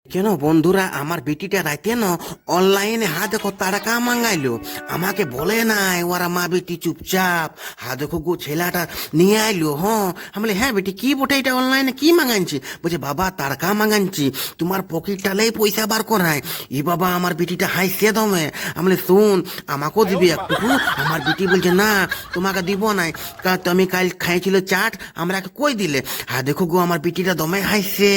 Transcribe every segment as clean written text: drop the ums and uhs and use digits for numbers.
কেন বন্ধুরা, আমার বেটিটা রাইতে না অনলাইনে দেখো টাকা মাঙ্গাইলো, আমাকে বলে নাই ওরা মা বেটি চুপচাপ দেখো গো ছেলেটা নিয়ে আইলো। আমি বলি হ্যাঁ বেটি কি বটে এটা অনলাইনে কি মাঙ্গাইছি? বলছে বাবা টাকা মাঙ্গাইছি, তোমার পকেটটালেই পয়সা বার করায়। বাবা আমার বেটিটা হাইসে দমে। আমি বলি শোন আমাকেও দিবি একটুকু। আমার বেটি বলছে না তোমাকে দিব নাই, তুমি কাল খাইছিল চাট আমরাকে কই দিলে। দেখো গো আমার বেটিটা দমে হাইছে।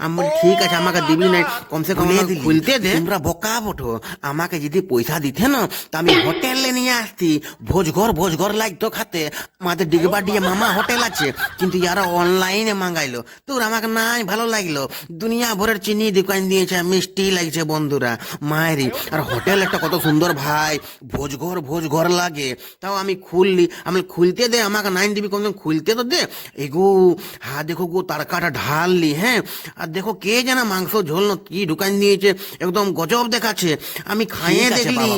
আমি বলি ঠিক আছে আমাকে দিবি নাই, কমসে কম খুলতে দে। তোমরা বোকা বটো, আমাকে যদি পয়সা দিতে না তা আমি হোটেলে নিয়ে আসতি, ভোজঘর লাগতো খাতে। আমাদের ডিগবা দিয়ে মামা হোটেল আছে, কিন্তু ইয়ারা অনলাইনে মাঙ্গাইলো। তোর আমাকে নাই ভালো লাগলো, দুনিয়া ভরের চিনি দোকান দিয়েছে, মিষ্টি লাগছে বন্ধুরা মায়েরই। আর হোটেল একটা কত সুন্দর ভাই, ভোজঘর লাগে। তাও আমি খুললি, আমি খুলতে দে, আমাকে নাইন দিবি কমসে কম খুলতে তো দে। এগো দেখো গো তড়কাটা ঢাললি, হ্যাঁ আর দেখো কে যেন মাংস ঝোল না কি ঢুকান দিয়েছে, একদম গজব দেখাচ্ছে। আমি খাইয়ে দেখলি,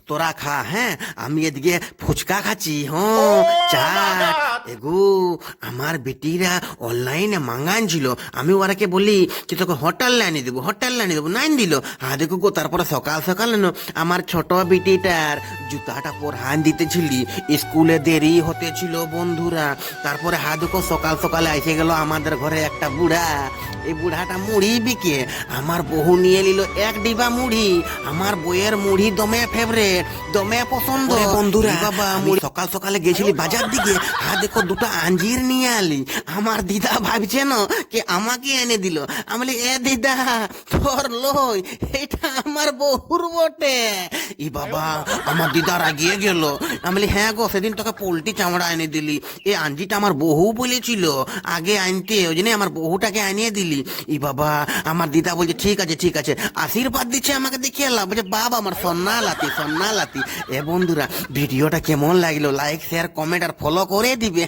তোরা খা। হ্যাঁ আমি এদিকে ফুচকা খাচ্ছি, চাট। এগো আমার বেটিরা অনলাইনে মাঙ্গানছিল, আমি ওরাকে বলি যে তোকে হোটেল আনিয়ে দেবো, নাইন দিল। দেখো গো তারপরে সকাল সকাল আমার ছোট বেটিটার জুতাটা পরহান দিতেছিলি, স্কুলে দেরি হতেছিল বন্ধুরা। তারপরে দেখো সকাল সকালে এসে গেল আমাদের ঘরে একটা বুড়া। এই বুড়াটা মুড়ি বিকে, আমার বহু নিয়ে নিল এক ডিবা মুড়ি। আমার বইয়ের মুড়ি দমে ফেভারেট, দমে পছন্দ বন্ধুরা। বাবা মুড়ি সকাল সকালে গেছিলি বাজার দিকে, দেখো দুটো আঞ্জির নিয়ে আলি। আমার দিদা ভাবছে না কে আমাকে এনে দিল। আমি বলি এ দিদা তোর লই, এটা আমার বহুর বটে। বাবা আমার দিদা রাগিয়ে গেল। আমি বলি হ্যাঁ গো সেদিন তোকে পোল্ট্রি চামড়া এনে দিলি, এই আঞ্জিটা আমার বহু বলেছিল আগে আনতে, ওই জন্য আমার বহুটাকে আনিয়ে দিলি। বাবা আমার দিদা বলছে ঠিক আছে, আশীর্বাদ দিচ্ছে আমাকে দেখিয়ে লাভ। বলছে বাবা আমার সন্না লাতি। বন্ধুরা ভিডিওটা কেমন লাগলো, লাইক শেয়ার কমেন্ট আর ফলো করে দিবে।